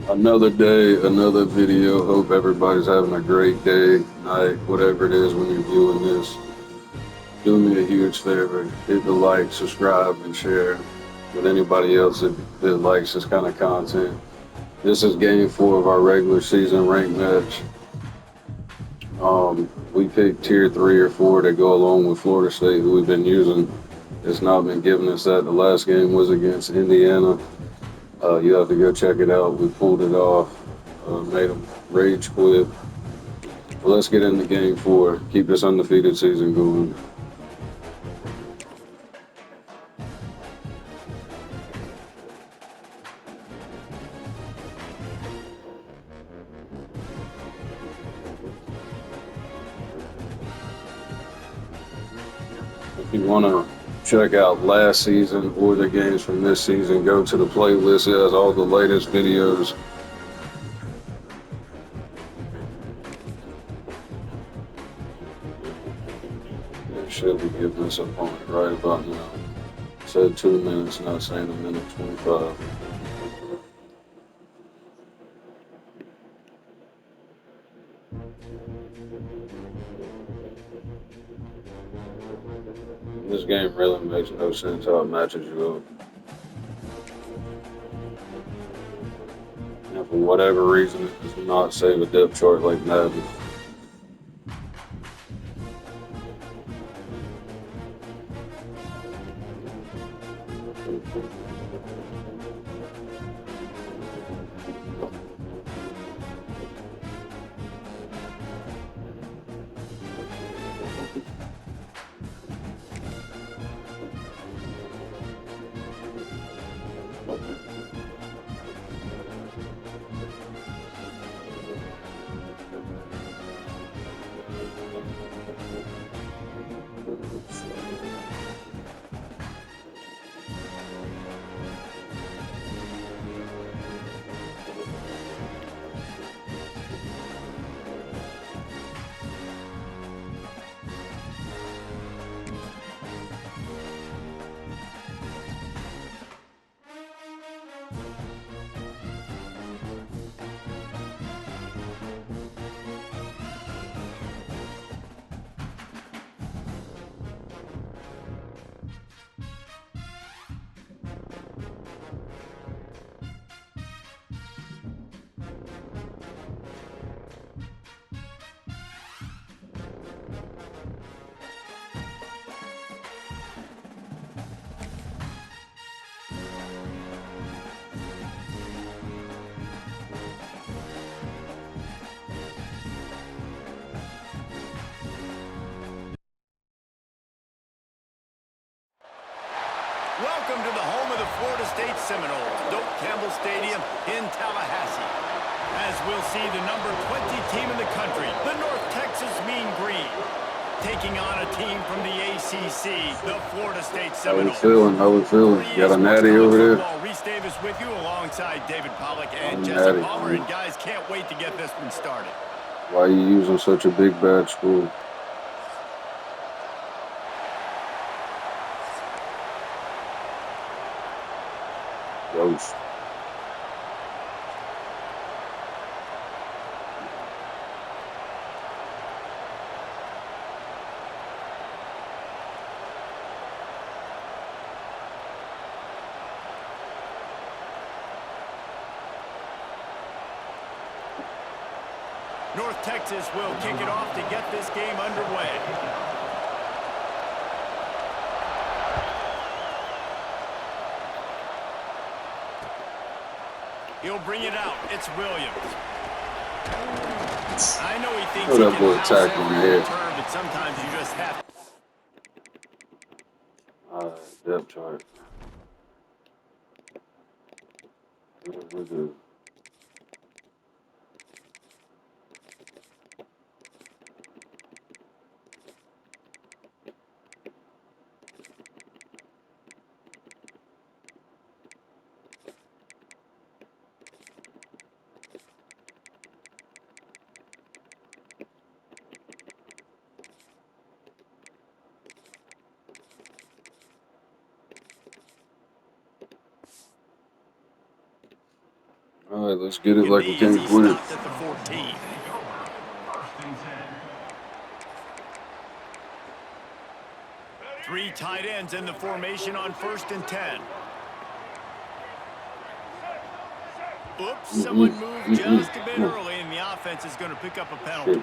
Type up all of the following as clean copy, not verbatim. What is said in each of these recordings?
Another day, another video. Hope everybody's having a great day, night, whatever it is when you're viewing this. Do me a huge favor. Hit the like, subscribe, and share with anybody else that likes this kind of content. This is game 4 of our regular season ranked match. We picked tier 3 or 4 to go along with Florida State, who we've been using. It's not been giving us that. The last game was against Indiana. You have to go check it out. We pulled it off, made them rage quit. Well, let's get into game 4. Keep this undefeated season going. If you want to check out last season or the games from this season, go to the playlist. It has all the latest videos. It should be giving us a point right about now. It said 2 minutes, not saying a minute 25. This game really makes no sense how it matches you up. And for whatever reason, it does not save a depth chart like Madden. Welcome to the home of the Florida State Seminoles, Doak Campbell Stadium in Tallahassee. As we'll see the number 20 team in the country, the North Texas Mean Green, taking on a team from the ACC, the Florida State Seminoles. How we feeling? Got a natty over there? Reese Davis with you alongside David Pollack and Jesse Palmer. And guys, can't wait to get this one started. Why are you using such a big bad school? Gross. North Texas will kick it off to get this game underway. He'll bring it out. It's Williams. I know he thinks he can house every return, but sometimes you just have to. Depth chart. We're good. All right, let's get it Can like we be as came he with it. stopped at the 14. Three tight ends in the formation on 1st and 10. Oops, someone moved just a bit early, and the offense is going to pick up a penalty.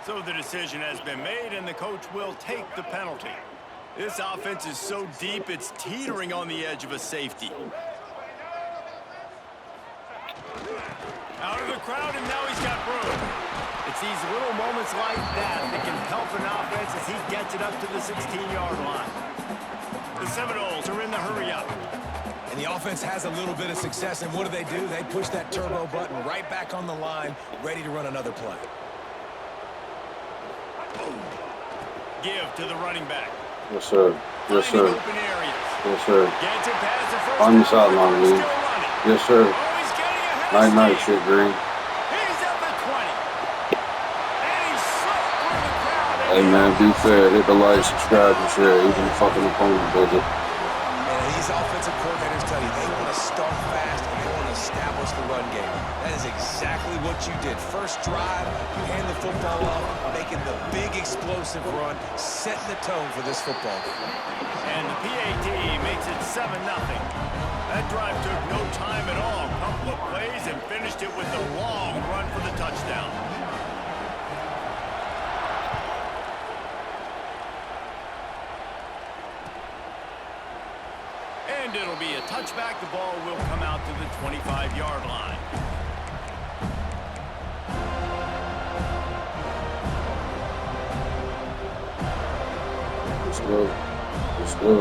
So the decision has been made, and the coach will take the penalty. This offense is so deep, it's teetering on the edge of a safety. Out of the crowd, and now he's got room. It's these little moments like that that can help an offense as he gets it up to the 16-yard line. The Seminoles are in the hurry-up. And the offense has a little bit of success, and what do? They push that turbo button right back on the line, ready to run another play. Give to the running back. Yes, sir. Yes, sir. Open areas. Yes, sir. Gets it past the first On the down, sideline, still Lee. running. Yes, sir. Oh, he's getting ahead of Night, steam. shit, Green. He's at the 20. And he's slipped through the crowd. Hey, man, be fair. Hit the like, subscribe, and share. Even the fucking opponent does it. And these offensive coordinators tell you they want to start fast and they want to establish the run game. That is exactly what you did. First drive, you hand the football off, making the big explosive run, setting the tone for this football game. And the PAT makes it 7-0. That drive took no time at all. A couple of plays and finished it with a long run for the touchdown. And it'll be a touchback. The ball will come out to the 25-yard line. Let's go. Let's go.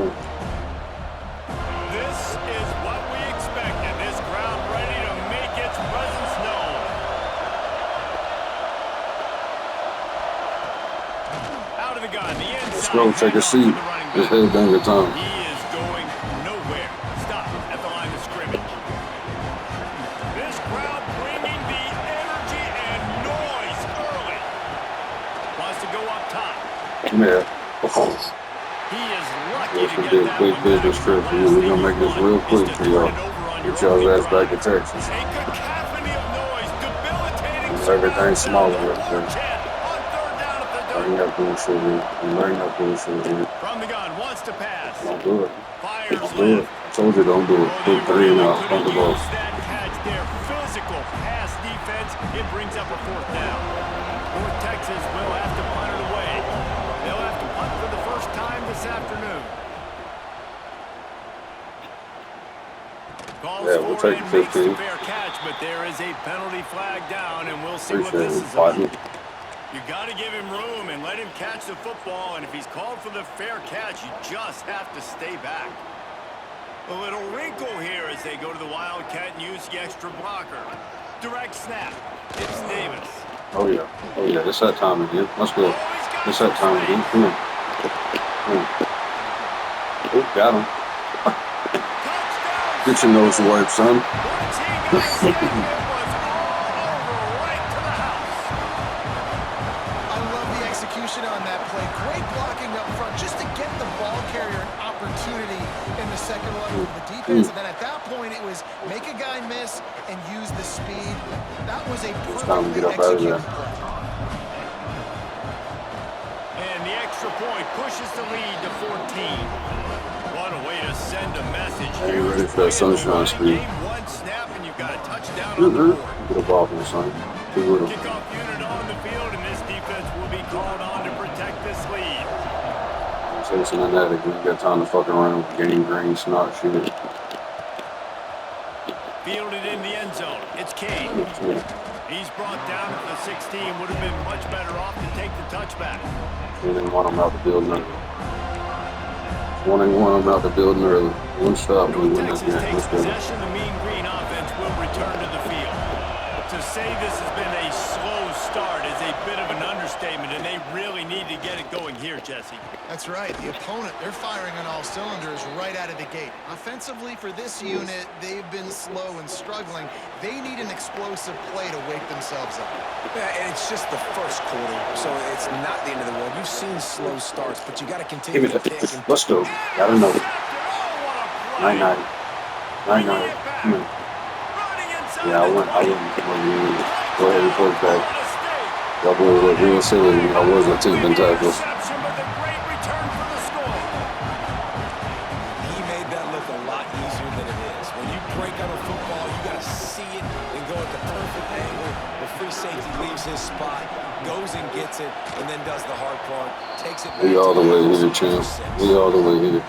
This is what we expected. This crowd ready to make its presence known. Out of the gun, the inside. Let's go. Take a seat. It's headbanger time. He is going nowhere. Stop at the line of scrimmage. This crowd bringing the energy and noise early. Wants to go up top. Yeah. He is lucky This to would get be a that quick one business back. trip for you. We're going to make this real quick for y'all. Get y'all's ass back to Texas. A cacophony of noise, debilitating Everything's smaller right there. on 3rd down at the Learn that bullshit here. Learn that bullshit here. From the gun, wants to pass. Don't do it. Fires Don't do it. left. I told you don't do it. Put 3 and out on the ball. That catch, their physical pass defense, it brings up a 4th down. North Texas will have to punt it away. They'll have to punt for the first time this afternoon. Calls Yeah, we'll for take and the makes the 15. fair catch, but there is a penalty flag down, and we'll see what Appreciate this it, is about. partner. You got to give him room and let him catch the football, and if he's called for the fair catch, you just have to stay back. A little wrinkle here as they go to the Wildcat and use the extra blocker. Direct snap. It's Davis. Oh, yeah. Oh, yeah. It's that time again. Let's go. It's that time again. Come on. Come on. Oh, got him. Get your nose wiped, son. On that play. Great blocking up front just to get the ball carrier an opportunity in the second level of the defense. And then at that point, it was make a guy miss and use the speed. That was a perfectly executed play. And the extra point pushes the lead to 14. What a way to send a message. Are you ready for that sunshine speed? One snap and you've got a touchdown on the board. Get a ball from the son. Kickoff unit on the field, and this defense will be called on to protect this lead. Chasing an addict. We got time to fuck around with game green snot shit. Fielded in the end zone. It's King. He's brought down at the 16. Would have been much better off to take the touchback. We didn't want him out the building early. One him out the building early. One stop. We win this Texas game. takes Let's go. possession. The Mean Green offense will return to the field. To say this has been a slow start is a bit of an understatement, and they really need to get it going here, Jesse. That's right. The opponent, they're firing on all cylinders right out of the gate. Offensively, for this unit, they've been slow and struggling. They need an explosive play to wake themselves up. Yeah, and it's just the first quarter, so it's not the end of the world. You've seen slow starts, but you got to continue Give me to the. pick. Let's go. Gotta know. 9-9. 9-9. Come on. Yeah, I wouldn't come over here. Go ahead and push back. Y'all boys look real silly when y'all was attempting tackles. Interception, but a great return for the score. He made that look a lot easier than it is. When you break on a football, you got to see it and go at the perfect angle. The free safety leaves his spot, goes and gets it, and then does the hard part. Takes it back We all to the way the here, champ. We all the way here.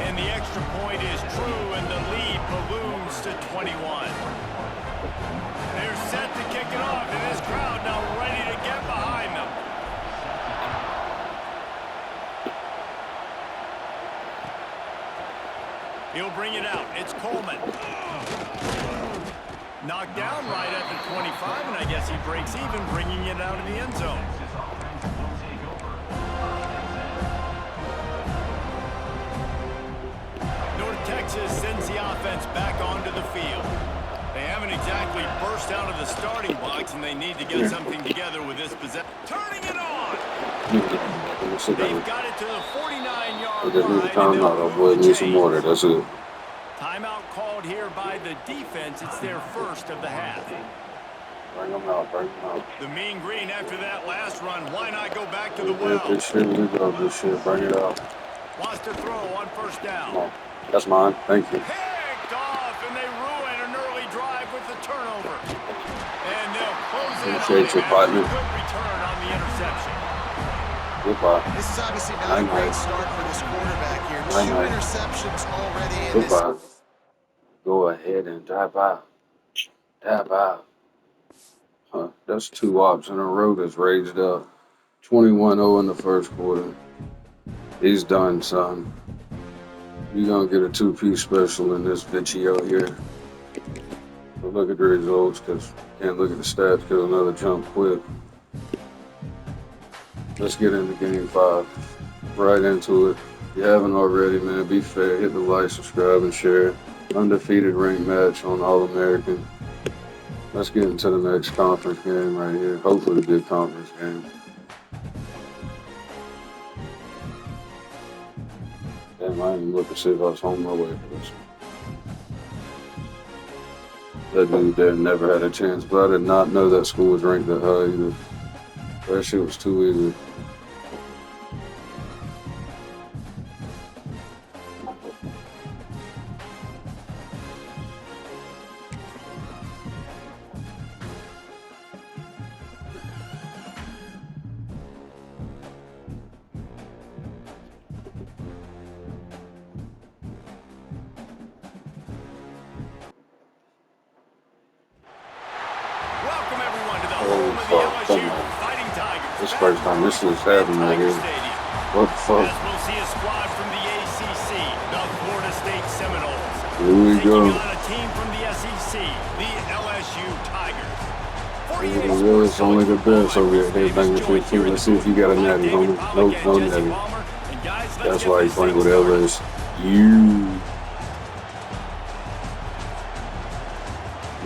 And the extra point is true, and the lead balloons to 21. They're set to kick it off, and this crowd now ready to get behind them. He'll bring it out. It's Coleman. Knocked down right at the 25, and I guess he breaks even, bringing it out of the end zone. North Texas sends the offense back onto the field. They haven't exactly burst out of the starting box, and they need to get something together with this possession. Turning it on! They've got it to the 49-yard line. Timeout. I'll boy need some water. That's it. Timeout called here by the defense. It's their first of the half. Bring them out. Bring them out. The Mean Green, after that last run, why not go back to the well? This shit, we go. This shit. Bring it out. Wants to throw on first down. Come on. That's mine. Thank you. Picked off, and they ruin an early drive with the turnover. And they'll close it Appreciate your partner. Good return on the interception. Goodbye. This is obviously not a great start for this quarterback here. 2 interceptions already in this. Goodbye. Go ahead and dive out. Dive out. Huh, that's 2 ops in a row that's raised up. 21-0 in the first quarter. He's done, son. You're going to get a 2-piece special in this video here. But look at the results, because can't look at the stats because another jump quit. Let's get into game 5. Right into it. If you haven't already, man, be fair. Hit the like, subscribe, and share. Undefeated ranked match on All-American. Let's get into the next conference game right here. Hopefully a good conference game. Damn, I didn't look to see if I was home my way for this. That dude there never had a chance, but I did not know that school was ranked that high either. That shit was too easy. Welcome, everyone, to the home of the LSU Fighting Tigers. This first time this is happening right here. What the fuck? As we'll see a squad from the ACC, the Florida State Seminoles. Here we go. Taking on a team from the SEC, the LSU Tigers. It's only the best over here. Hey, bang your feet. Let's see if you got a natty, homie. Nope, no natty. That's why he's playing with LSU.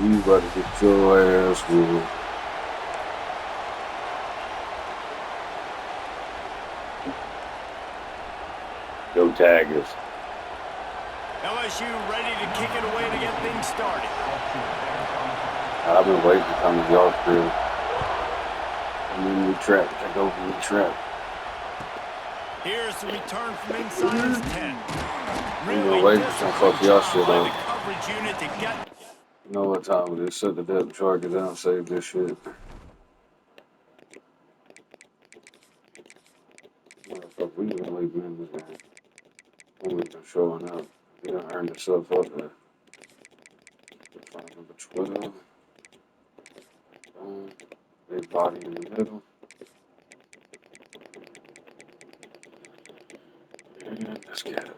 You about to get your ass whooped. Go Tigers. LSU ready to kick it away to get things started. I've been waiting to come to y'all field. And then we trap, take over the trap. Here's the return from inside his 10. I'm gonna wait for some fuck y'all shit by up. the coverage unit to get. You know what time it is? Set the depth chart down, save this shit. Motherfucker, we gonna leave in this game. Only been showing up. We done earned yourself up there. Find number 12. Boom. Big body in the middle. And let's get it.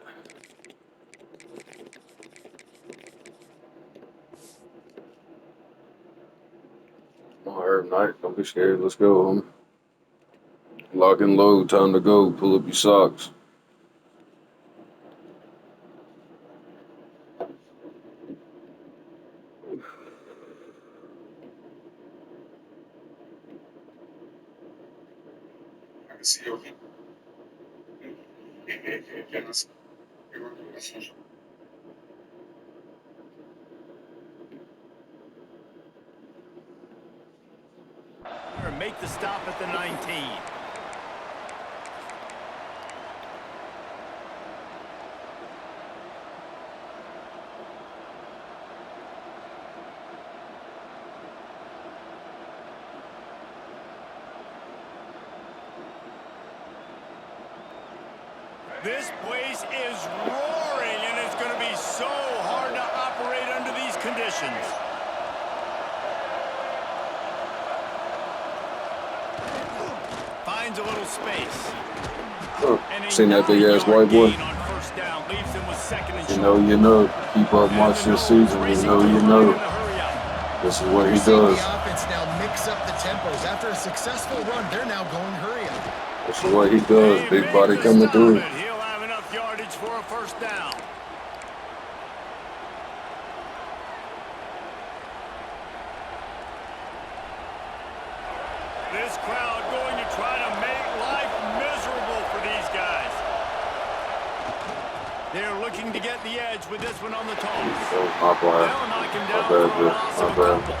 Come on, Herb Knight. Don't be scared. Let's go, homie. Lock and load. Time to go. Pull up your socks. make the stop at the 19. This place is roaring, and it's going to be so hard to operate under these conditions. Finds a little space. Seen that big ass white boy? You know, keep up much this season. You know. This is what he does. The offense now mix up the tempos. After a successful run, they're now going hurry up. This is what he does. Big body coming through. He'll have enough yardage for a first down. This crowd going to try to make life miserable for these guys. They're looking to get the edge with this one on the toss. Oh, They'll knock him down for a loss of a couple.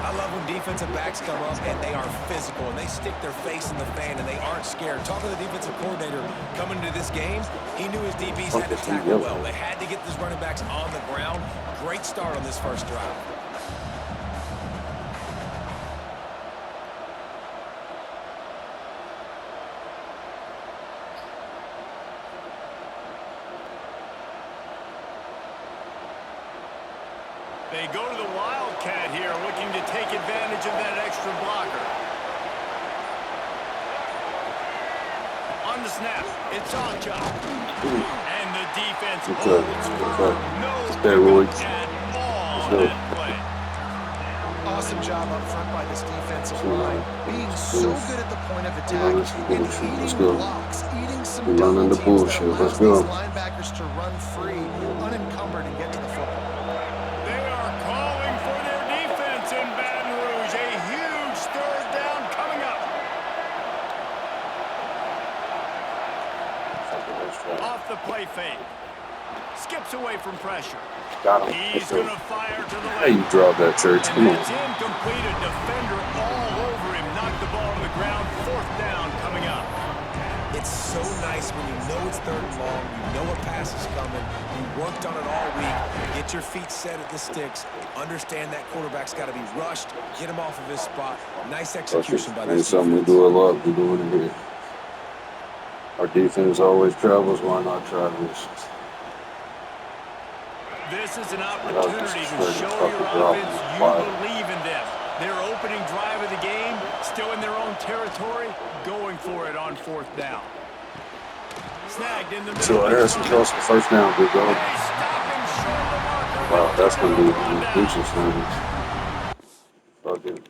I love when defensive backs come up and they are physical and they stick their face in the fan and they aren't scared. Talking to the defensive coordinator coming into this game, he knew his DBs had to tackle well. They had to get these running backs on the ground. Great start on this first drive. They go to the Wildcat here, looking to take advantage of that extra blocker. On the snap, it's Acha. And the defense holds firm. No steroids. at all that play. Awesome job up front by this defensive line. Being so good at the point of attack and eating blocks, eating some double teams that allows these linebackers to run free, unencumbered, and get to the football. Off the play fake. Skips away from pressure. Got him. He's going to fire to the left. Hey, you dropped that, Church. Come on. It's incomplete. A defender all over him. Knocked the ball on the ground. Fourth down coming up. It's so nice when you know it's third and long. You know a pass is coming. You worked on it all week. Get your feet set at the sticks. Understand that quarterback's got to be rushed. Get him off of his spot. Nice execution by this defense. It's something we do a lot. We're doing it here. Our defense always travels. Why not try this? This is an opportunity to show your offense you believe in them. Their opening drive of the game, still in their own territory, going for it on fourth down. Snagged in the middle. So Harrison crossed the first down, big dog. Wow, that's going to be interesting. Fuck it.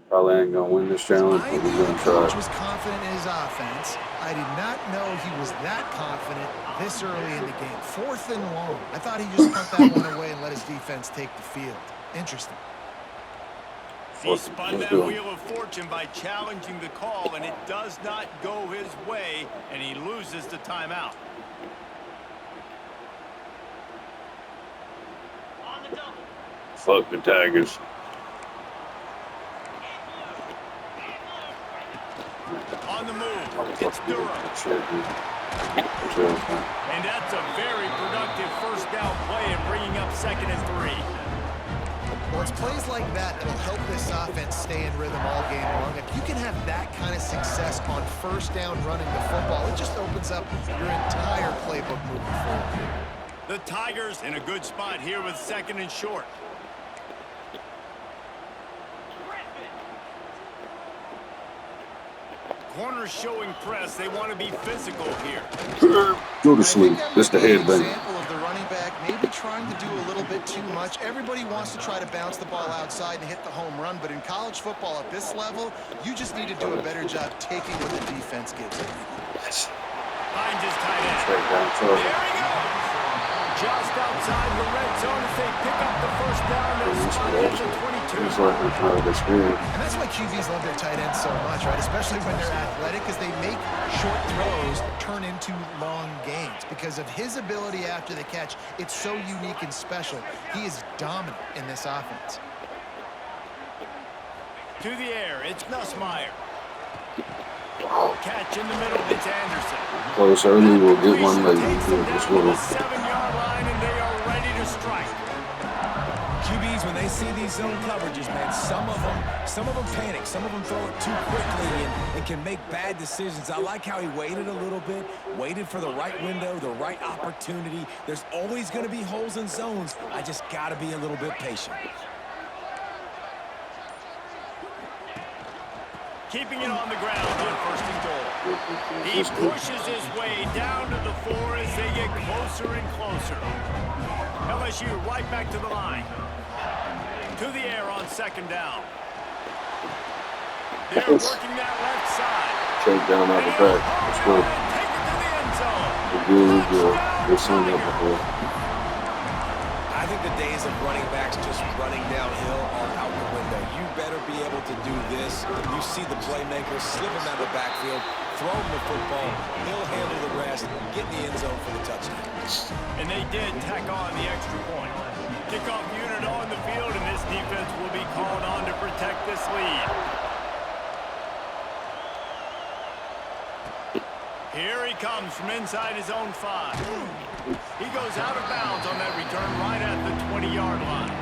Probably ain't going to win this challenge, but we're going to try. Coach was confident in his offense. I did not know he was that confident this early in the game. Fourth and long. I thought he just put that one away and let his defense take the field. Interesting. He spun that wheel of fortune by challenging the call, and it does not go his way, and he loses the timeout. On the double. Fuck the Tigers. On the move, it's Durham. And that's a very productive first down play and bringing up 2nd and 3. Well, it's plays like that that'll help this offense stay in rhythm all game long. If you can have that kind of success on first down running the football, it just opens up your entire playbook moving forward. The Tigers in a good spot here with 2nd and short. Corners showing press. They want to be physical here. Go to sleep. This the headband. Example of the running back maybe trying to do a little bit too much. Everybody wants to try to bounce the ball outside and hit the home run, but in college football at this level, you just need to do a better job taking what the defense gives you. Finds his tight end. There he goes. Just outside the red zone as they pick up the first down. They'll spot at the 22. And that's why QBs love their tight ends so much, right? Especially when they're athletic, because they make short throws turn into long gains. Because of his ability after the catch, it's so unique and special. He is dominant in this offense. To the air, it's Nussmeier. Catch in the middle, it's Anderson. Close early, we'll get one late. Takes them Let's down to go. the 7-yard line, and they are ready to strike. QBs, when they see these zone coverages, man, some of them panic. Some of them throw it too quickly and can make bad decisions. I like how he waited a little bit, waited for the right window, the right opportunity. There's always going to be holes in zones. I just got to be a little bit patient. Keeping it on the ground in 1st and goal. He pushes his way down to the 4 as they get closer and closer. LSU right back to the line. To the air on 2nd down. They're working that left side. Check down out the back. Let's go. Take it to the end zone. We're good. We're seeing that before. I think the days of running backs just running downhill are out the window. You better be able to do this. You see the playmaker slipping out of the backfield, throw him the football, he'll handle the rest, get in the end zone for the touchdown. And they did tack on the extra point. Kickoff unit on the field, and this defense will be called on to protect this lead. Here he comes from inside his own 5. He goes out of bounds on that return right at the 20-yard line.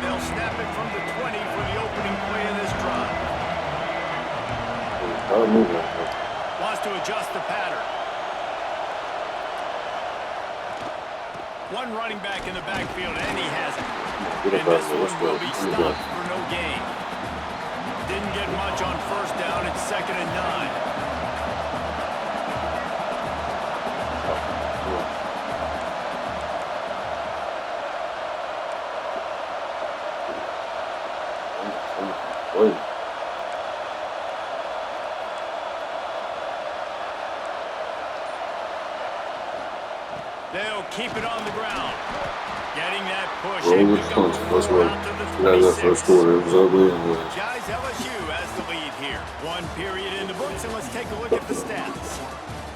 They'll snap it from the 20 for the opening play of this drive. Wants to adjust the pattern. One running back in the backfield, and he has it. And this one will be stopped for no gain. Didn't get much on 1st down. It's 2nd and 9. They'll keep it on the ground. Getting that push. Roll the punch. Let's roll. That first quarter. It was ugly anyways. Guys, LSU has the lead here. 1 period in the books, and let's take a look at the stats.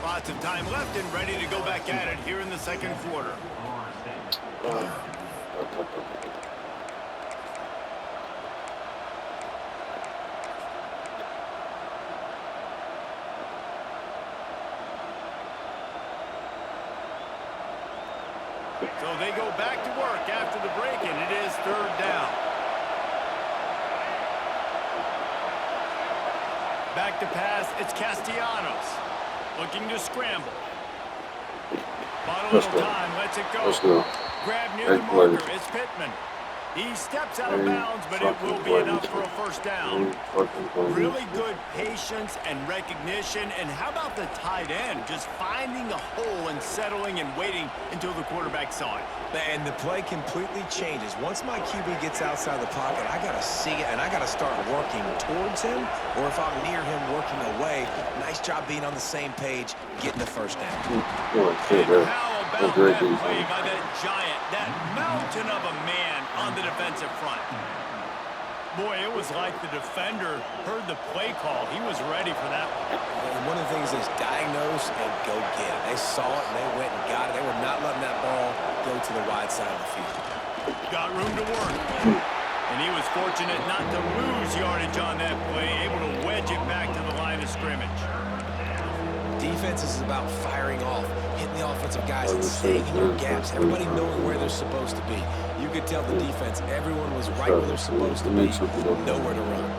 Lots of time left and ready to go back at it here in the 2nd quarter. So they go back to work after the break, and it is 3rd down. Back to pass, it's Castellanos. Looking to scramble. Bought a little time, lets it go. Let's go. Grab near the marker, it's Pittman. He steps out of bounds, but it will be enough for a 1st down. Really good patience and recognition. And how about the tight end? Just finding a hole and settling and waiting until the quarterback saw it. And the play completely changes. Once my QB gets outside the pocket, I got to see it, and I got to start working towards him, or if I'm near him, working away. Nice job being on the same page, getting the 1st down. And how about that play by that giant, that mountain of a man on the defensive front? Boy, it was like the defender heard the play call. He was ready for that one. And one of the things is diagnose and go get it. They saw it, and they went and got it. They were not letting that ball go to the wide side of the field. Got room to work. And he was fortunate not to lose yardage on that play, able to wedge it back to the line of scrimmage. Defense is about firing off, hitting the offensive guys and staying in your gaps, everybody knowing where they're supposed to be. You could tell the defense, everyone was right where they're supposed to be, nowhere to run.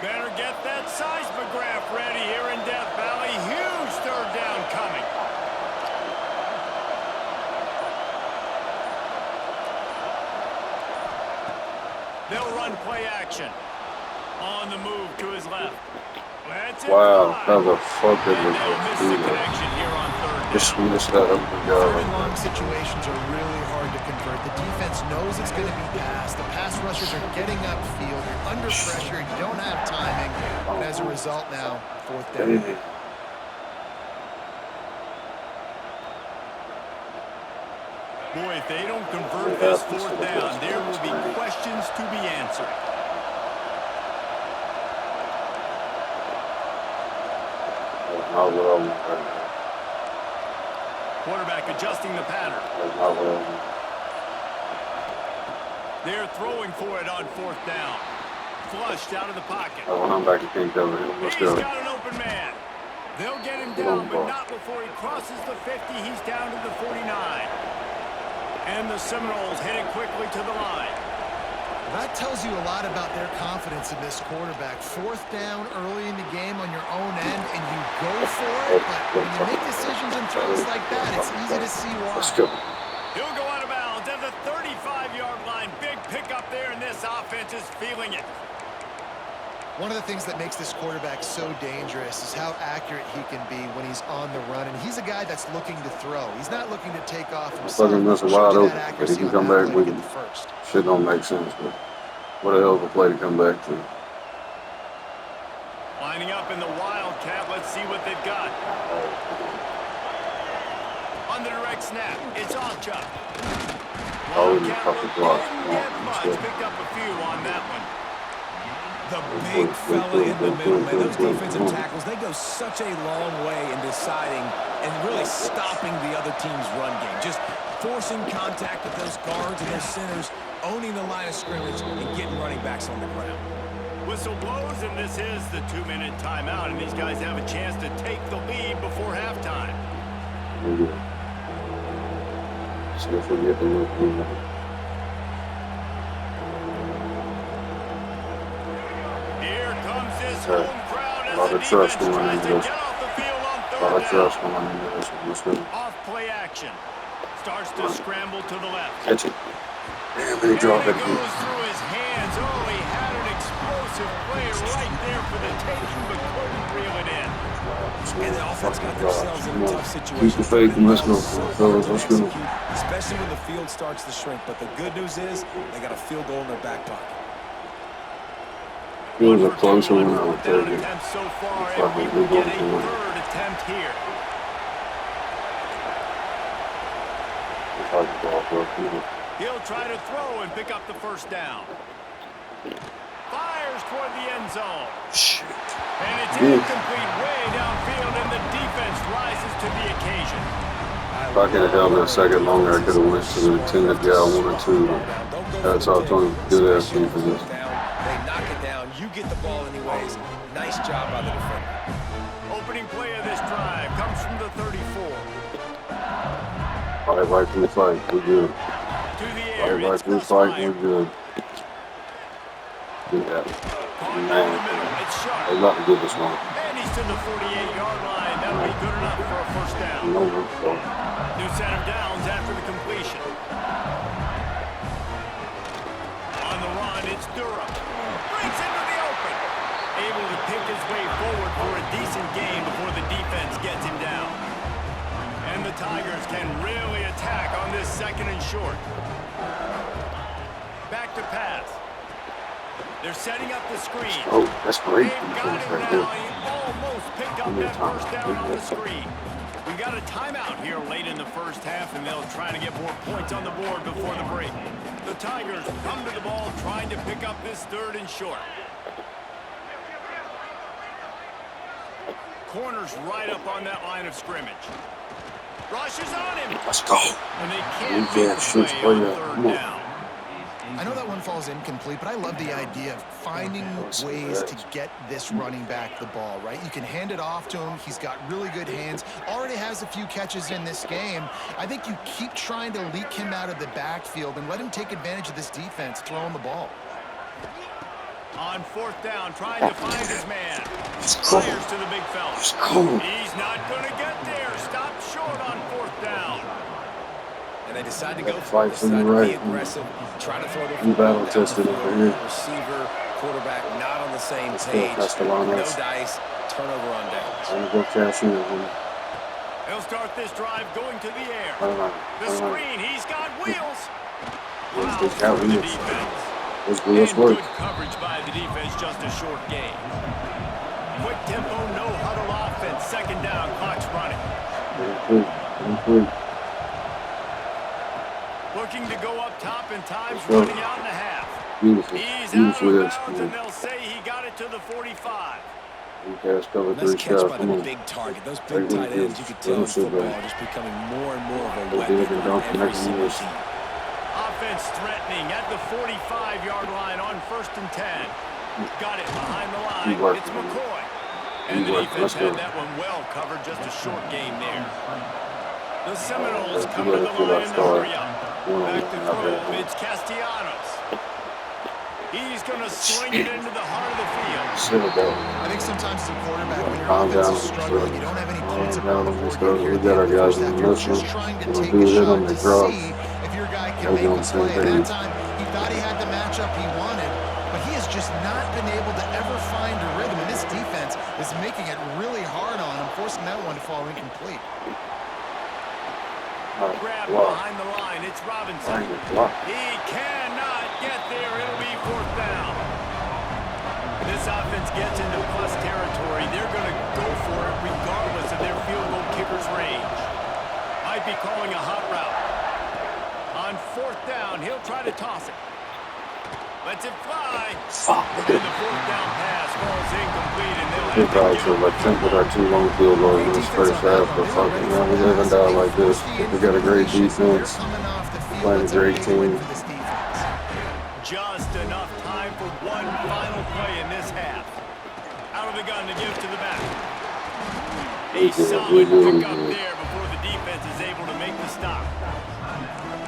Better get that seismograph ready here in Death Valley. Huge 3rd down coming. They'll run play action. On the move to his left. Wow, how the fuck did and they'll miss the connection here on 3rd down. Just missed that up the guy. 3rd and long situations are really hard to convert. The defense knows it's going to be passed. The pass rushers are getting upfield. You're under pressure. You don't have timing. And as a result now, 4th down. Boy, if they don't convert this 4th down, there will be questions to be answered. not what I want right now. Quarterback adjusting the pattern. That's not what I want. They're throwing for it on 4th down. Flushed out of the pocket. When I'm back, you can't cover him. Let's He's go. got an open man. They'll get him down, but not before he crosses the 50. He's down to the 49. And the Seminoles heading quickly to the line. That tells you a lot about their confidence in this quarterback. 4th down early in the game on your own end, and you go for it. But when you make decisions and throws like that, it's easy to see why. Let's go. He'll go out of bounds at the 35-yard line. Big pickup there, and this offense is feeling it. One of the things that makes this quarterback so dangerous is how accurate he can be when he's on the run. And he's a guy that's looking to throw. He's not looking to take off himself. Fucking miss a wide open, but he can come back with it. Shit don't make sense, but what a hell of a play to come back to. Lining up in the Wildcat. Let's see what they've got. On the direct snap, it's off chop. Wildcat didn't get much. Picked up a few on that one. The big fella in the middle, man. Those defensive tackles, they go such a long way in deciding and really stopping the other team's run game. Just forcing contact with those guards and those centers, owning the line of scrimmage, and getting running backs on the ground. Whistle blows, and this is the 2-minute timeout, and these guys have a chance to take the lead before halftime. See if we get the look. Here comes this home crowd as A lot the of trust defense going tries into to this. get off the field on A lot of 3rd trust down. going into this. Let's go. Off play action. Starts to scramble to the left. Catch it. Damn, and he And dropped it it. goes through his hands. Oh, he had an explosive play right there for the taking, but couldn't reel it in. And the offense got themselves in a tough situation. Keep the faith and let's go. Fellas, let's go. Especially when the field starts to shrink. But the good news is they got a field goal in their back pocket. It was a closer one, I would Down take it. attempt so far, Looks and like we we will go get a for it. 3rd attempt here. He'll try to throw and pick up the 1st down. Fires toward the end zone. Shit. And it's incomplete way downfield, and the defense rises to the occasion. If I could have held that second longer, I could have went to the intended guy 1 or 2. That's all Tony good ass defense. They knock it down. You get the ball anyways. Nice job by the defender. Opening play of this drive comes from the 34. All right from the fight, we're good. To the All air, right it's from the Gus fight, Meyer. we're good. Good at it. Caught down the middle, it's They sharp. got to get this one. And he's to the 48-yard line. That'll be good enough for a 1st down. No, we're good. New set of downs after the completion. On the run, it's Durham. Breaks into the open. Able to pick his way forward for a decent gain before the defense gets him down. And the Tigers can really attack on this 2nd and short. Back to pass. They're setting up the screen. Oh, that's great. They've got him Right now. there. He almost picked up that 1st down on the screen. We got a timeout here late in the 1st half, and they'll try to get more points on the board before the break. The Tigers come to the ball trying to pick up this 3rd and short. Corners right up on that line of scrimmage. Rushes on him. Let's go. And they can't Yeah, make the shoots play play on that. 3rd Come on. down. I know that one falls incomplete, but I love the idea of finding ways to get this running back the ball, right? You can hand it off to him. He's got really good hands. Already has a few catches in this game. I think you keep trying to leak him out of the backfield and let him take advantage of this defense throwing the ball. On 4th down, trying to find his man. go. Fires to the big fella. Let's go. He's not going to get there. Stopped short on 4th down. And they decide to go Fight for it. from the Decide to be right. aggressive. Try to throw the You battle down the tested field. over here. Receiver, quarterback, not on the same Let's go, page. Castellanos. No dice. Turnover on downs. I'm going to go cash in. He'll start this drive going to the air. All right. The screen, he's got wheels. Let's Wow, just have for the wheels. defense. Let's go. And Let's work. good coverage by the defense, just a short gain. Quick tempo, no huddle offense. 2nd down, clock's running. Quick. Looking to go up top, and time's Let's go. running out in a half. Beautiful. He's out Beautiful of bounds, and execution. they'll say he got it to the 45. Pass cover Nice 3 catch shots. by Come the on. big target. Those Take big them tight ends, you kids. could Let tell them in sit football, back. just becoming more and more of a They weapon did and on don't every make them single miss. team. Offense threatening at the 45-yard line on 1st and 10. Got it behind the line. It's McCoy. And the defense had that one well covered. Just a short game there. The Seminoles come to the line in the hurry up. Back to throw. It's Castellanos. He's going to sling it into the heart of the field. I think sometimes as a quarterback, when your offense is struggling, you don't have any points up on the board yet here We at the got end our of the guys first in half. the You're middle. just trying to When take a dude a hit shot them, they to drop. see if your guy can Gotta make go on a the same play. And that page. time, he thought he had the matchup he wanted, but he has just not been able to ever find a rhythm. And this defense is making it really hard on him, forcing that one to fall incomplete. Grab behind the line. It's Robinson. He cannot get there. It'll be 4th down. This offense gets into plus territory. They're going to go for it regardless of their field goal kicker's range. Might be calling a hot route. On 4th down, he'll try to toss it. Lets it fly. And the 4th down pass falls incomplete, and they'll have to give Like tempted our 2 long field goals in this first half, but fucking man, we live and die like this. We got a great defense, playing a great team. Just enough time for one final play in this half. Out of the gun to give to the back. A solid pickup there before the defense is able to make the stop.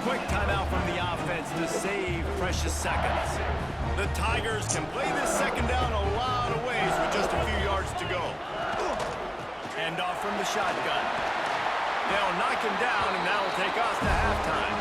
Quick timeout from the offense to save precious seconds. The Tigers can play this second down a lot of ways with just a few yards to go. Hand off from the shotgun. They'll knock him down, and that'll take us to halftime.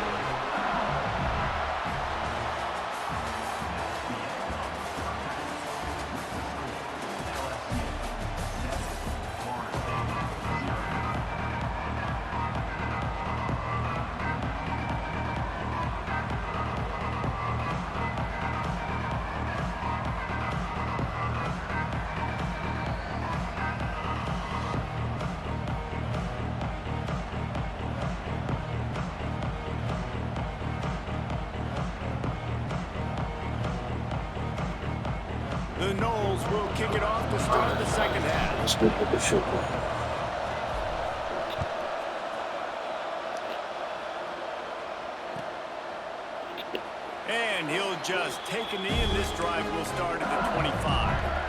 The Noles will kick it off to start the second half. Let's get with the shit. And he'll just take a knee, and this drive will start at the 25.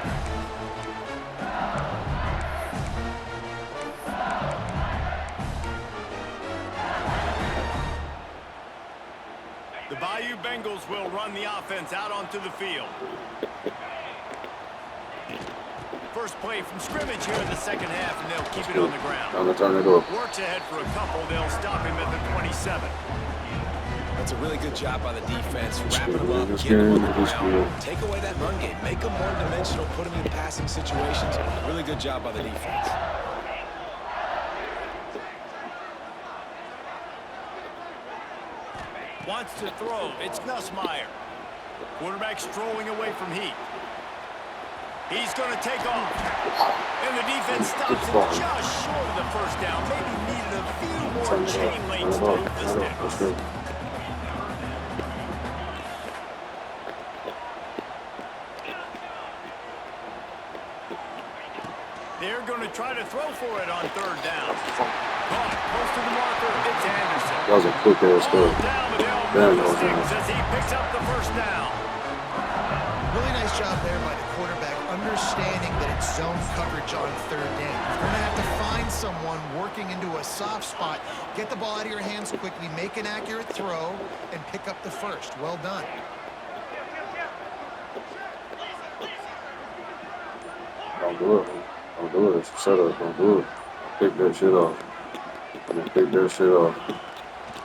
The Bayou Bengals will run the offense out onto the field. First play from scrimmage here in the second half, and they'll keep it on the ground. Time to turn it over. Works ahead for a couple. They'll stop him at the 27. That's a really good job by the defense, wrapping them up, getting them on the ground, take away that run game, make them one-dimensional, put them in passing situations. Really good job by the defense. Wants to throw. It's Nussmeier. Quarterback strolling away from Heat. He's going to take off. And the defense stops him just short of the first down. Maybe needed a few more chain links to move the sticks. They're going to try to throw for it on 3rd down. Caught close to the marker. It's Anderson. That was a quick ass throw. Down, but they'll move the sticks as he picks up the first down. Really nice job there by the quarterback, understanding that it's zone coverage on 3rd down. You're going to have to find someone working into a soft spot, get the ball out of your hands quickly, make an accurate throw, and pick up the first. Well done. Don't do it. Don't do it. It's a setup. Don't do it. Pick that shit off. Pick that shit off.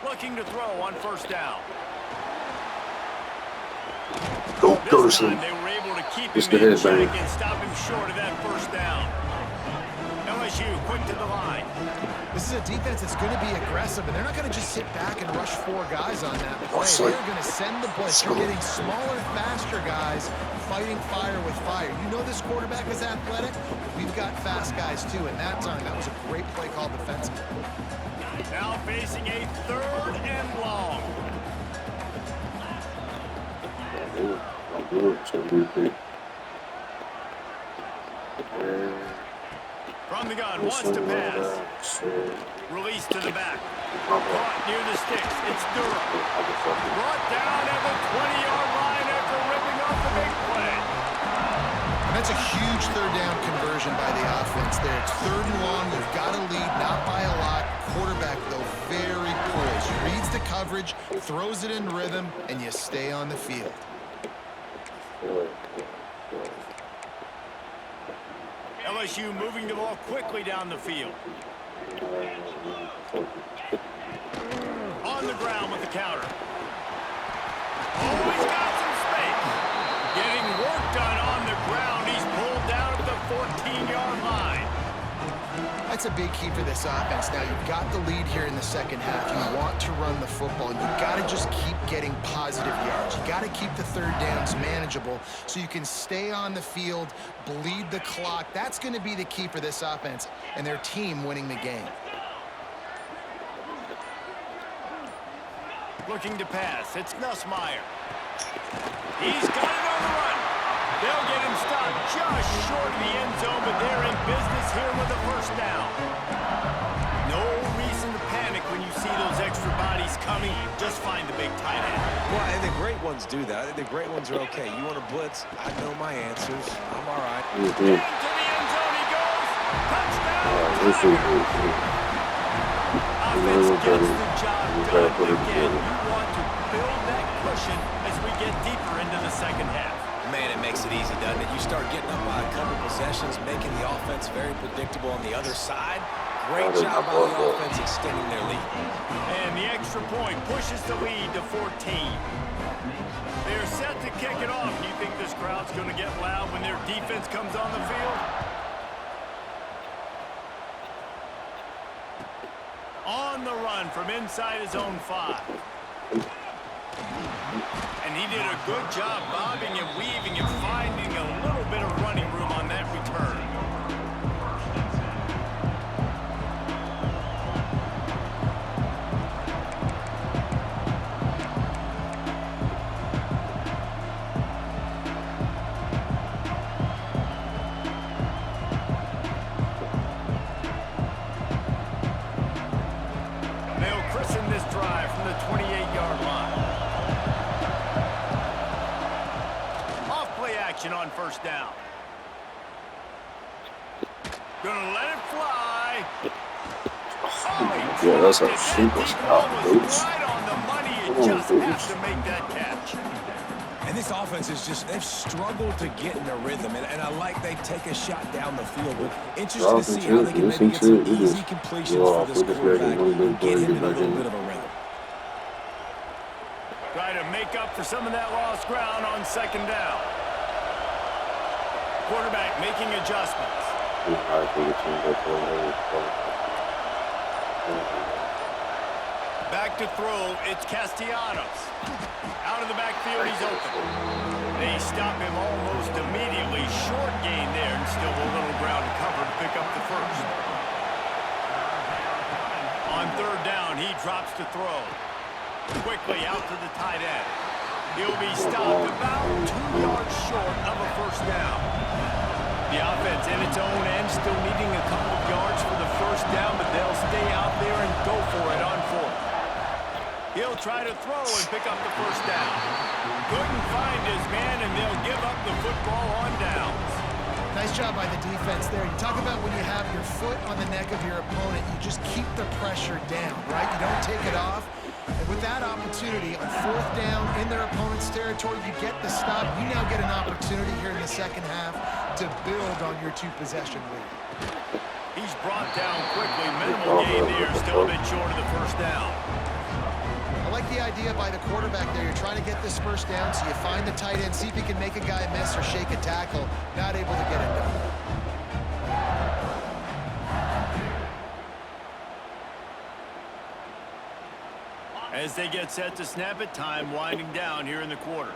Looking to throw on 1st down. Go, This time they were able to keep him in check and stop him short of that 1st down. LSU quick to the line. This is a defense that's going to be aggressive, and they're not going to just sit back and rush 4 guys on that play. They're going to send the blitz. You're getting smaller, faster guys fighting fire with fire. You know this quarterback is athletic. We've got fast guys, too, and that time, that was a great play call defensively. Now facing a 3rd and long. Don't do it. It's going to be big. On the gun, wants to pass. Release to the back. Caught near the sticks. It's Durham. Brought down at the 20-yard line after ripping off the big play. And that's a huge third down conversion by the offense there. It's 3rd and long. You've got a lead, not by a lot. Quarterback, though, very poised. Reads the coverage, throws it in rhythm, and you stay on the field. LSU moving the ball quickly down the field. On the ground with the counter. Oh, he's got some space. Getting work done on the ground. He's pulled down at the 14-yard line. That's a big key for this offense. Now, you've got the lead here in the second half. You want to run the football. You've got to just keep getting positive yards. You've got to keep the third downs manageable so you can stay on the field, bleed the clock. That's going to be the key for this offense and their team winning the game. Looking to pass. It's Nussmeier. He's got it on the run. They'll get him stopped just short of the end zone, but they're in business here with a first down. No reason to panic when you see those extra bodies coming. Just find the big tight end. Well, and the great ones do that. I think the great ones are okay. You want to blitz? I know my answers. I'm all right. Into the end zone he goes. Touchdown. Offense gets the job done again. You want to build that cushion as we get deeper into the second half. Man, it makes it easy, doesn't it? You start getting up by a couple possessions, making the offense very predictable on the other side. Great job by the offense extending their lead. And the extra point pushes the lead to 14. They're set to kick it off. Do you think this crowd's going to get loud when their defense comes on the field? On the run from inside his own 5. And he did a good job bobbing and weaving and finding a little bit of running room on that return. They'll christen this drive from the 28-yard line. On first down. Gonna let it fly. Oh, yeah, that's a super scout, dudes. Right on the money. You just have to make that catch. And this offense is just, they've struggled to get in a rhythm. And I like they take a shot down the field. But interested to see how they can maybe get some easy completions for this quarterback and get him in a little bit of a rhythm. Try to make up for some of that lost ground on second down. Quarterback making adjustments. Back to throw, it's Castellanos. Out of the backfield, he's open. They stop him almost immediately. Short gain there, and still a little ground to cover to pick up the first. On third down, he drops to throw. Quickly out to the tight end. He'll be stopped about 2 yards short of a first down. The offense in its own end still needing a couple of yards for the first down, but they'll stay out there and go for it on fourth. He'll try to throw and pick up the first down. Couldn't find his man, and they'll give up the football on downs. Nice job by the defense there. You talk about when you have your foot on the neck of your opponent, you just keep the pressure down, right? You don't take it off. And with that opportunity on fourth down in their opponent's territory, you get the stop. You now get an opportunity here in the second half to build on your 2-possession lead. He's brought down quickly. Minimal gain there, still a bit short of the first down. I like the idea by the quarterback there. You're trying to get this first down, so you find the tight end, see if he can make a guy miss or shake a tackle. Not able to get it done. As they get set to snap it, time winding down here in the quarter.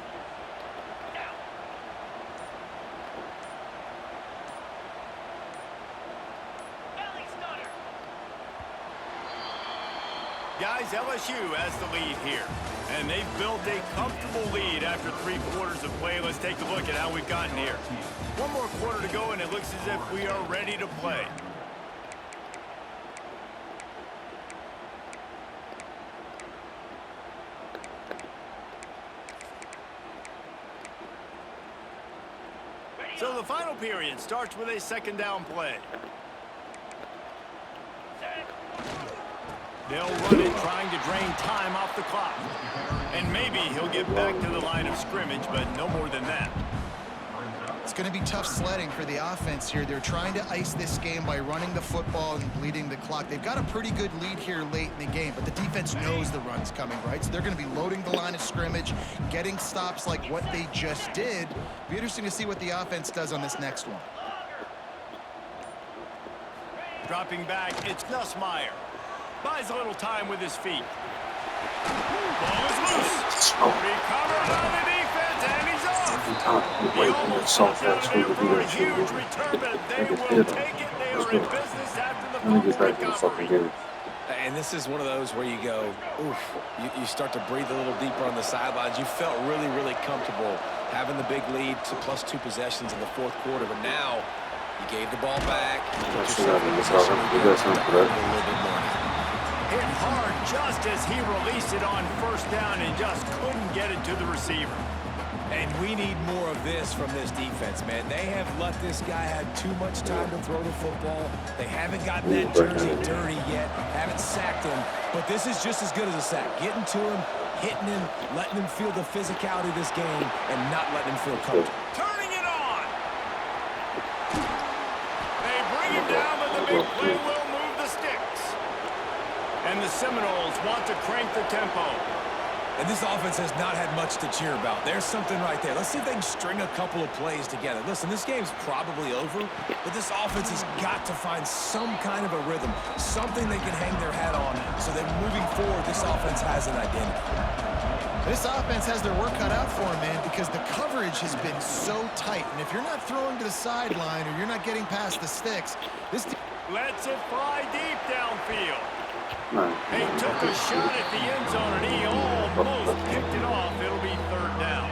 Guys, LSU has the lead here, and they've built a comfortable lead after 3 quarters of play. Let's take a look at how we've gotten here. One more quarter to go, and it looks as if we are ready to play. So the final period starts with a second down play. They'll run it, trying to drain time off the clock. And maybe he'll get back to the line of scrimmage, but no more than that. It's going to be tough sledding for the offense here. They're trying to ice this game by running the football and bleeding the clock. They've got a pretty good lead here late in the game, but the defense knows the run's coming, right? So they're going to be loading the line of scrimmage, getting stops like what they just did. Be interesting to see what the offense does on this next one. Dropping back, it's Nussmeier. Buys a little time with his feet. Ball is loose. Recovered on the defense, and he's off. He almost stopped out of there for a huge return, but they will take it. They are in business after the fumble recovery. And this is one of those where you go, oof, you start to breathe a little deeper on the sidelines. You felt really, really comfortable having the big lead to +2 possessions in the fourth quarter, but now you gave the ball back. Hit hard just as he released it on first down and just couldn't get it to the receiver. And we need more of this from this defense, man. They have let this guy have too much time to throw the football. They haven't gotten that jersey dirty yet, haven't sacked him, but this is just as good as a sack. Getting to him, hitting him, letting him feel the physicality of this game, and not letting him feel comfortable. Turning it on. They bring him down, but the big play will move the sticks. And the Seminoles want to crank the tempo. And this offense has not had much to cheer about. There's something right there. Let's see if they can string a couple of plays together. Listen, this game's probably over, but this offense has got to find some kind of a rhythm, something they can hang their hat on so that moving forward, this offense has an identity. This offense has their work cut out for them, man, because the coverage has been so tight. And if you're not throwing to the sideline or you're not getting past the sticks, this lets it fly deep downfield. He took a shot at the end zone, and he almost kicked it off. It'll be third down.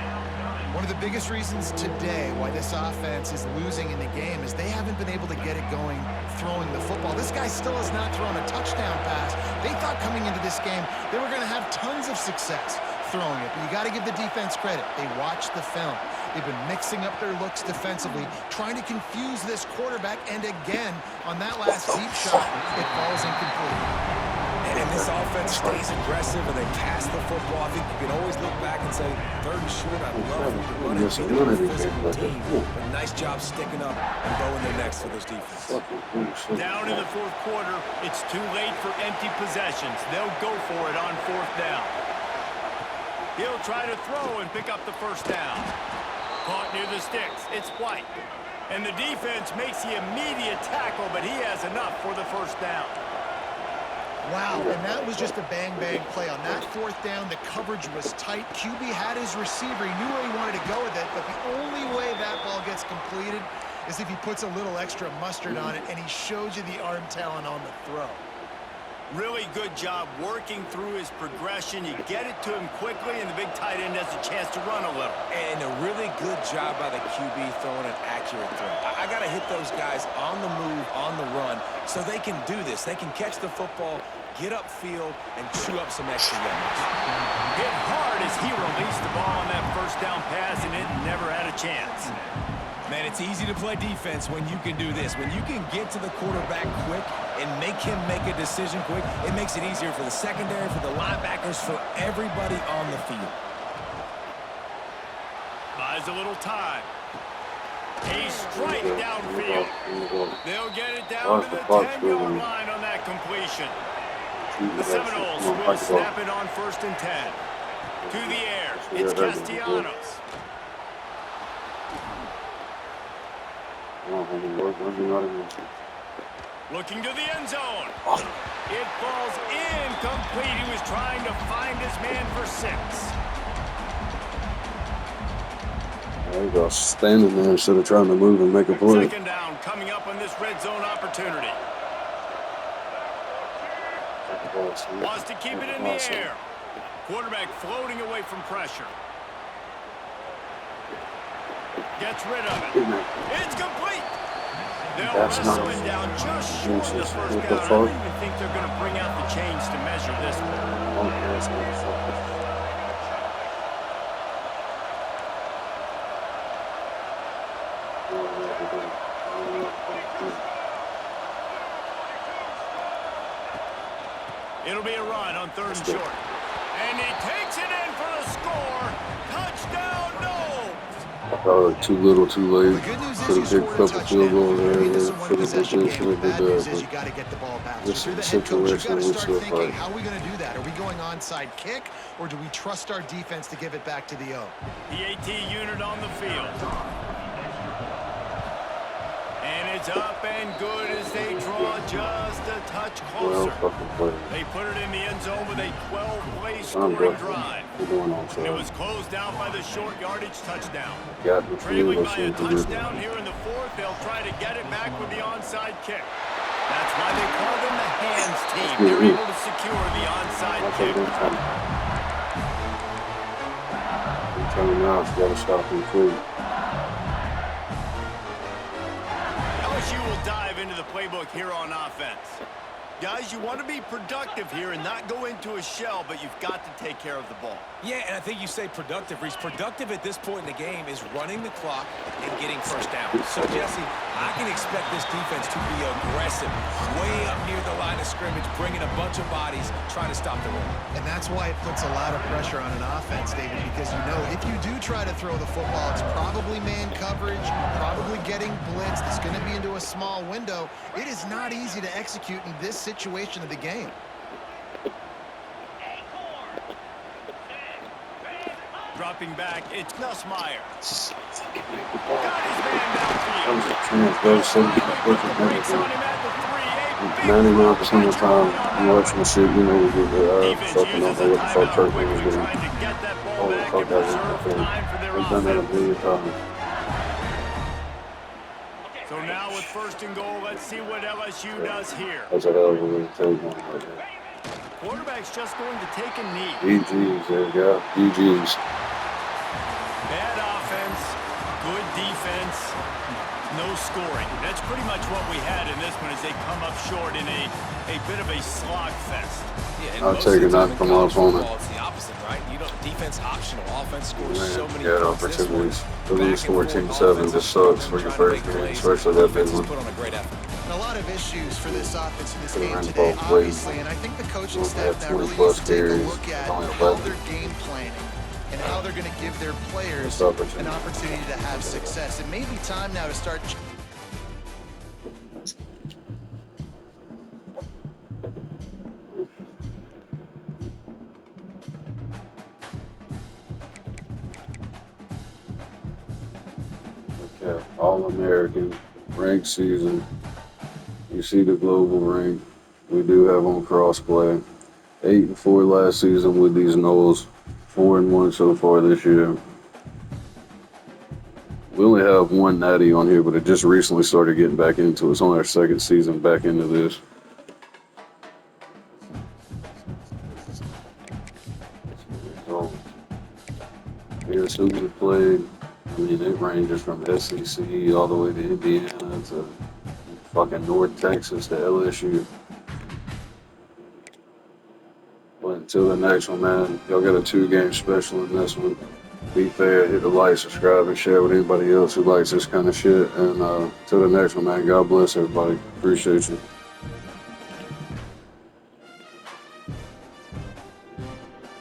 One of the biggest reasons today why this offense is losing in the game is they haven't been able to get it going throwing the football. This guy still has not thrown a touchdown pass. They thought coming into this game they were going to have tons of success throwing it, but you got to give the defense credit. They watched the film. They've been mixing up their looks defensively, trying to confuse this quarterback, and again, on that last deep shot, it falls incomplete. And this offense stays aggressive and they pass the football. I think you can always look back and say, third and short, I love them to run it. They're a physical team. But nice job sticking up and going their necks for this defense. Down in the fourth quarter, it's too late for empty possessions. They'll go for it on fourth down. He'll try to throw and pick up the first down. Caught near the sticks. It's White. And the defense makes the immediate tackle, but he has enough for the first down. Wow, and that was just a bang-bang play. On that fourth down, the coverage was tight. QB had his receiver. He knew where he wanted to go with it, but the only way that ball gets completed is if he puts a little extra mustard on it, and he shows you the arm talent on the throw. Really good job working through his progression. You get it to him quickly, and the big tight end has a chance to run a little. And a really good job by the QB throwing an accurate throw. I got to hit those guys on the move, on the run, so they can do this. They can catch the football, get upfield, and chew up some extra yards. Hit hard as he released the ball on that first down pass, and it never had a chance. Man, it's easy to play defense when you can do this. When you can get to the quarterback quick and make him make a decision quick, it makes it easier for the secondary, for the linebackers, for everybody on the field. Buys a little time. A strike downfield. They'll get it down to the 10-yard line on that completion. The Seminoles will snap it on 1st and 10. To the air, it's Castellanos. Looking to the end zone. It falls incomplete. He was trying to find his man for 6. There you go, standing there instead of trying to move and make a play. Second down coming up on this red zone opportunity. Wants to keep it in the air. Quarterback floating away from pressure. Gets rid of it. It's complete. They'll wrestle it down just short of the first down. I don't even think they're going to bring out the chains to measure this one. It'll be a run on 3rd and short. And he takes it in for the score. Touchdown, no! Too little, too late. The good news is Could you have picked a scored a couple field goals touchdown. there. This is one Should have did possession this, game. should have The did bad news that. is you got to get the ball back. This So if you're is the a head coach, you got situation to we start still thinking, fight. how are we going to do that? Are we going onside kick, or do we trust our defense to give it back to the O? The AT unit on the field. And it's up and good as they draw just a touch closer. They put it in the end zone with a 12-play scoring drive. And it was closed out by the short yardage touchdown. Trailing by a touchdown here in the 4th, they'll try to get it back with the onside kick. That's why they call them the hands team. They're able to secure the onside kick. Turn now, you got to stop him quick. LSU will dive into the playbook here on offense. Guys, you want to be productive here and not go into a shell, but you've got to take care of the ball. Yeah, and I think you say productive, Reese. Productive at this point in the game is running the clock and getting first down. So, Jesse, I can expect this defense to be aggressive, way up near the line of scrimmage, bringing a bunch of bodies, trying to stop the run. And that's why it puts a lot of pressure on an offense, David, because you know if you do try to throw the football, it's probably man coverage, probably getting blitzed. It's going to be into a small window. It is not easy to execute in this situation of the game. Dropping back, it's Nussmeier. Got his man downfield. Brakes on him at the 3-8. 99% of the time, I'm watching the shit, you know, we get the fucking don't know what the fuck Kirkland was doing. Trying to get that ball Oh, the back fuck and that preserve was. time for their They've done that a offense. million times. So now with 1st and goal, let's see what LSU does here. That's a hell of a way to take one like that. Quarterback's just going to take a knee. GG's, there you go. GG's. Bad offense, good defense, no scoring. That's pretty much what we had in this one as they come up short in a bit of a slog fest. Yeah, and I'll most take of it the not time from in college our opponent. football, it's the opposite, right? You know, defense optional, offense scores so many Yeah, points. This one, opportunities. To lose back and forth, 14-7 just sucks for your trying to first make game, plays. especially that big Defense has one. put on a great effort. And a lot of issues for this offense in this Could've game ran today, both ways. obviously, and I think the coaching Only staff had now 20 really plus needs to take a carries, look at only how 11. they're game planning and how they're going to give their players Missed opportunity. an opportunity to have success. It may be time now to start. Okay, All-American, ranked season. You see the global rank. We do have on crossplay. 8-4 last season with these Knowles. 4-1 so far this year. We only have one natty on here, but it just recently started getting back into it. It's on our 2nd season back into this. So, here's who we played. I mean, it ranges from SEC all the way to Indiana to fucking North Texas to LSU. But until the next one, man, y'all got a 2-game special in this one. Be fair, hit the like, subscribe, and share with anybody else who likes this kind of shit. And till the next one, man, God bless everybody. Appreciate you.